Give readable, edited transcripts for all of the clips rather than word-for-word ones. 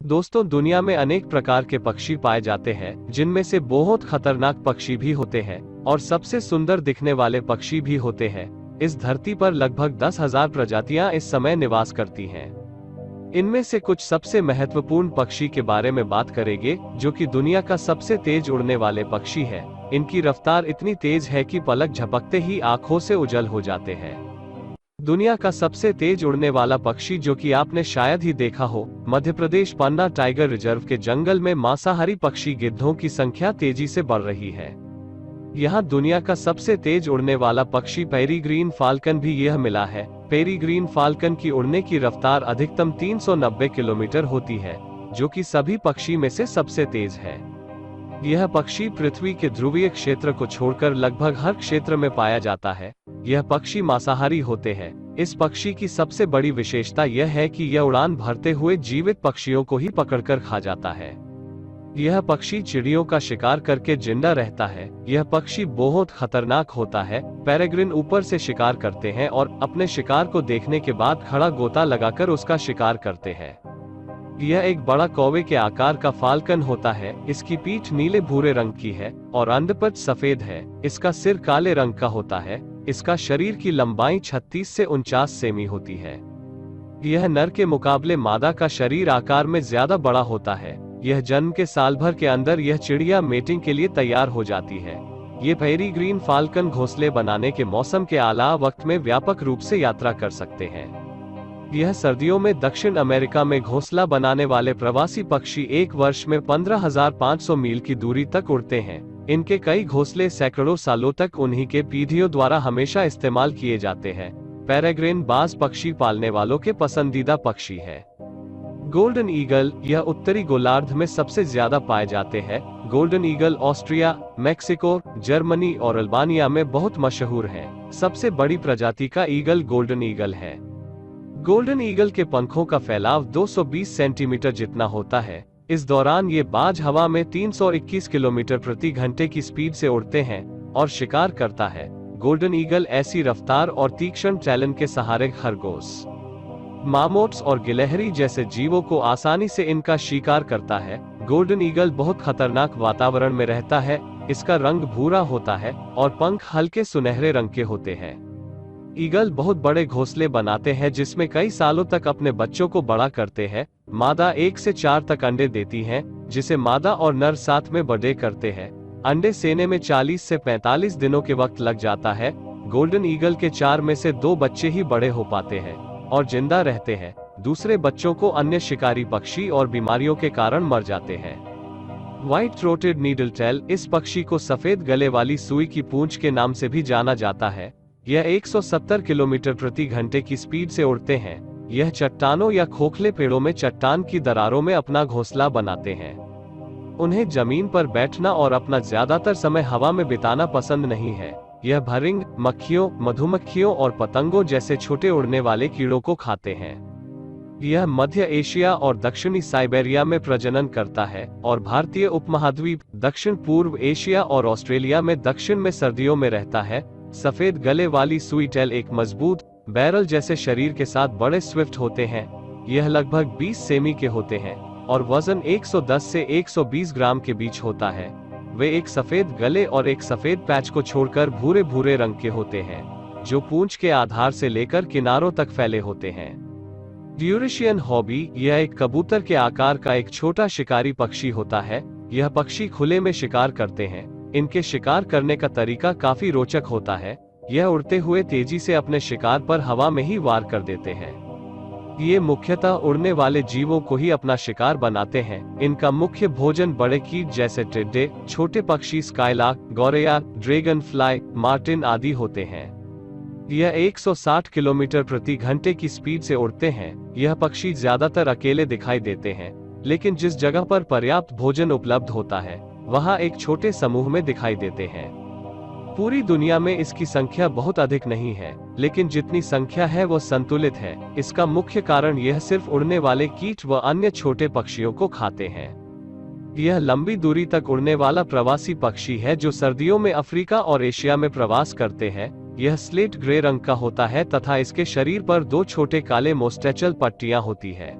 दोस्तों, दुनिया में अनेक प्रकार के पक्षी पाए जाते हैं, जिनमें से बहुत खतरनाक पक्षी भी होते हैं और सबसे सुंदर दिखने वाले पक्षी भी होते हैं। इस धरती पर लगभग 10,000 प्रजातियां इस समय निवास करती हैं। इनमें से कुछ सबसे महत्वपूर्ण पक्षी के बारे में बात करेंगे, जो कि दुनिया का सबसे तेज उड़ने वाले पक्षी है। इनकी रफ्तार इतनी तेज है कि पलक झपकते ही आंखों से ओझल हो जाते हैं। दुनिया का सबसे तेज उड़ने वाला पक्षी, जो कि आपने शायद ही देखा हो, मध्य प्रदेश पन्ना टाइगर रिजर्व के जंगल में मांसाहारी पक्षी गिद्धों की संख्या तेजी से बढ़ रही है। यहाँ दुनिया का सबसे तेज उड़ने वाला पक्षी पेरिग्रीन फाल्कन भी यह मिला है। पेरिग्रीन फाल्कन की उड़ने की रफ्तार अधिकतम 390 किलोमीटर होती है, जो कि सभी पक्षी में से सबसे तेज है। यह पक्षी पृथ्वी के ध्रुवीय क्षेत्र को छोड़कर लगभग हर क्षेत्र में पाया जाता है। यह पक्षी मांसाहारी होते हैं। इस पक्षी की सबसे बड़ी विशेषता यह है कि यह उड़ान भरते हुए जीवित पक्षियों को ही पकड़कर खा जाता है। यह पक्षी चिड़ियों का शिकार करके जिंदा रहता है। यह पक्षी बहुत खतरनाक होता है। पेरेग्रिन ऊपर से शिकार करते हैं और अपने शिकार को देखने के बाद खड़ा गोता लगाकर उसका शिकार करते हैं। यह एक बड़ा कौवे के आकार का फाल्कन होता है। इसकी पीठ नीले भूरे रंग की है और अंडपच सफेद है। इसका सिर काले रंग का होता है। इसका शरीर की लंबाई 36 से 49 सेमी होती है। यह नर के मुकाबले मादा का शरीर आकार में ज्यादा बड़ा होता है। यह जन्म के साल भर के अंदर यह चिड़िया मेटिंग के लिए तैयार हो जाती है। ये पेरिग्रीन फाल्कन घोंसले बनाने के मौसम के आला वक्त में व्यापक रूप से यात्रा कर सकते हैं। यह सर्दियों में दक्षिण अमेरिका में घोंसला बनाने वाले प्रवासी पक्षी एक वर्ष में 15,500 मील की दूरी तक उड़ते हैं। इनके कई घोंसले सैकड़ों सालों तक उन्हीं के पीढ़ियों द्वारा हमेशा इस्तेमाल किए जाते हैं। पेरेग्रिन बाज पक्षी पालने वालों के पसंदीदा पक्षी है। गोल्डन ईगल, यह उत्तरी गोलार्ध में सबसे ज्यादा पाए जाते हैं। Golden eagle Austria, Mexico, Germany और अल्बानिया में बहुत मशहूर है। सबसे बड़ी प्रजाति का ईगल गोल्डन ईगल है। गोल्डन ईगल के पंखों का फैलाव 220 सेंटीमीटर जितना होता है। इस दौरान ये बाज हवा में 321 किलोमीटर प्रति घंटे की स्पीड से उड़ते हैं और शिकार करता है। गोल्डन ईगल ऐसी रफ्तार और तीक्ष्ण टैलन के सहारे खरगोश, मामोट्स और गिलहरी जैसे जीवों को आसानी से इनका शिकार करता है। गोल्डन ईगल बहुत खतरनाक वातावरण में रहता है। इसका रंग भूरा होता है और पंख हल्के सुनहरे रंग के होते हैं। ईगल बहुत बड़े घोंसले बनाते हैं, जिसमें कई सालों तक अपने बच्चों को बड़ा करते हैं। मादा 1 से 4 तक अंडे देती हैं, जिसे मादा और नर साथ में बड़े करते हैं। अंडे सेने में 40 से 45 दिनों के वक्त लग जाता है। गोल्डन ईगल के 4 में से 2 बच्चे ही बड़े हो पाते हैं और जिंदा रहते हैं। दूसरे बच्चों को अन्य शिकारी पक्षी और बीमारियों के कारण मर जाते हैं। व्हाइट थ्रोटेड नीडल टेल, इस पक्षी को सफेद गले वाली सुई की पूंछ के नाम से भी जाना जाता है। यह 170 किलोमीटर प्रति घंटे की स्पीड से उड़ते हैं। यह चट्टानों या खोखले पेड़ों में चट्टान की दरारों में अपना घोंसला बनाते हैं। उन्हें जमीन पर बैठना और अपना ज्यादातर समय हवा में बिताना पसंद नहीं है। यह भरिंग, मक्खियों, मधुमक्खियों और पतंगों जैसे छोटे उड़ने वाले कीड़ों को खाते हैं। यह मध्य एशिया और दक्षिणी साइबेरिया में प्रजनन करता है और भारतीय उपमहाद्वीप, दक्षिण पूर्व एशिया और ऑस्ट्रेलिया में दक्षिण में सर्दियों में रहता है। सफेद गले वाली सुई टेल एक मजबूत बैरल जैसे शरीर के साथ बड़े स्विफ्ट होते हैं। यह लगभग 20 सेमी के होते हैं और वजन 110 से 120 ग्राम के बीच होता है। वे एक सफेद गले और एक सफेद पैच को छोड़कर भूरे भूरे रंग के होते हैं, जो पूंछ के आधार से लेकर किनारों तक फैले होते हैं। ड्यूरेशियन हॉबी, यह एक कबूतर के आकार का एक छोटा शिकारी पक्षी होता है। यह पक्षी खुले में शिकार करते हैं। इनके शिकार करने का तरीका काफी रोचक होता है। यह उड़ते हुए तेजी से अपने शिकार पर हवा में ही वार कर देते हैं। ये मुख्यतः उड़ने वाले जीवों को ही अपना शिकार बनाते हैं। इनका मुख्य भोजन बड़े कीट जैसे टिड्डे, छोटे पक्षी, स्काईलार्क, गौरैया, ड्रैगन फ्लाई, मार्टिन आदि होते हैं। यह 160 किलोमीटर प्रति घंटे की स्पीड से उड़ते हैं। यह पक्षी ज्यादातर अकेले दिखाई देते हैं, लेकिन जिस जगह पर पर्याप्त भोजन उपलब्ध होता है वहां एक छोटे समूह में दिखाई देते हैं। पूरी दुनिया में इसकी संख्या बहुत अधिक नहीं है, लेकिन जितनी संख्या है वो संतुलित है। इसका मुख्य कारण यह सिर्फ उड़ने वाले कीट व अन्य छोटे पक्षियों को खाते हैं। यह लंबी दूरी तक उड़ने वाला प्रवासी पक्षी है जो सर्दियों में अफ्रीका और एशिया में प्रवास करते हैं। यह स्लेट ग्रे रंग का होता है तथा इसके शरीर पर 2 छोटे काले मोस्टेचल पट्टियां होती है।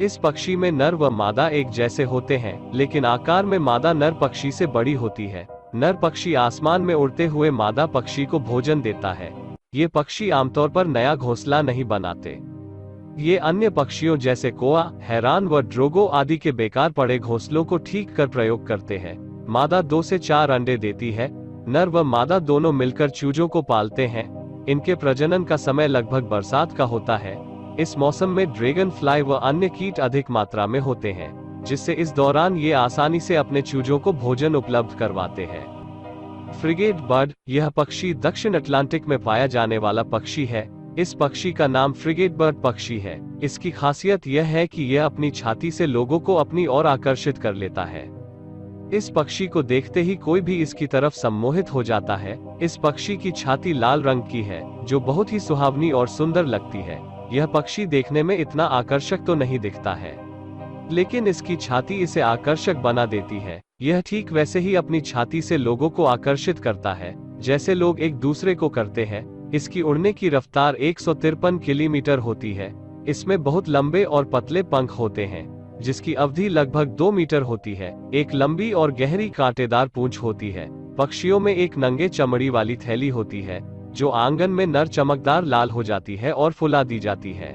इस पक्षी में नर व मादा एक जैसे होते हैं, लेकिन आकार में मादा नर पक्षी से बड़ी होती है। नर पक्षी आसमान में उड़ते हुए मादा पक्षी को भोजन देता है। ये पक्षी आमतौर पर नया घोंसला नहीं बनाते। ये अन्य पक्षियों जैसे कोआ, हैरान व ड्रोगो आदि के बेकार पड़े घोंसलों को ठीक कर प्रयोग करते हैं। मादा 2 से 4 अंडे देती है। नर व मादा दोनों मिलकर चूजों को पालते हैं। इनके प्रजनन का समय लगभग बरसात का होता है। इस मौसम में ड्रैगन फ्लाई व अन्य कीट अधिक मात्रा में होते हैं, जिससे इस दौरान ये आसानी से अपने चूजों को भोजन उपलब्ध करवाते हैं। फ्रिगेट बर्ड, यह पक्षी दक्षिण अटलांटिक में पाया जाने वाला पक्षी है। इस पक्षी का नाम फ्रिगेट बर्ड पक्षी है। इसकी खासियत यह है कि यह अपनी छाती से लोगों को अपनी ओर आकर्षित कर लेता है। इस पक्षी को देखते ही कोई भी इसकी तरफ सम्मोहित हो जाता है। इस पक्षी की छाती लाल रंग की है, जो बहुत ही सुहावनी और सुंदर लगती है। यह पक्षी देखने में इतना आकर्षक तो नहीं दिखता है, लेकिन इसकी छाती इसे आकर्षक बना देती है। यह ठीक वैसे ही अपनी छाती से लोगों को आकर्षित करता है, जैसे लोग एक दूसरे को करते हैं। इसकी उड़ने की रफ्तार 153 किलोमीटर होती है। इसमें बहुत लंबे और पतले पंख होते हैं, जिसकी अवधि लगभग 2 मीटर होती है। एक लंबी और गहरी कांटेदार पूंछ होती है। पक्षियों में एक नंगे चमड़ी वाली थैली होती है, जो आंगन में नर चमकदार लाल हो जाती है और फुला दी जाती है।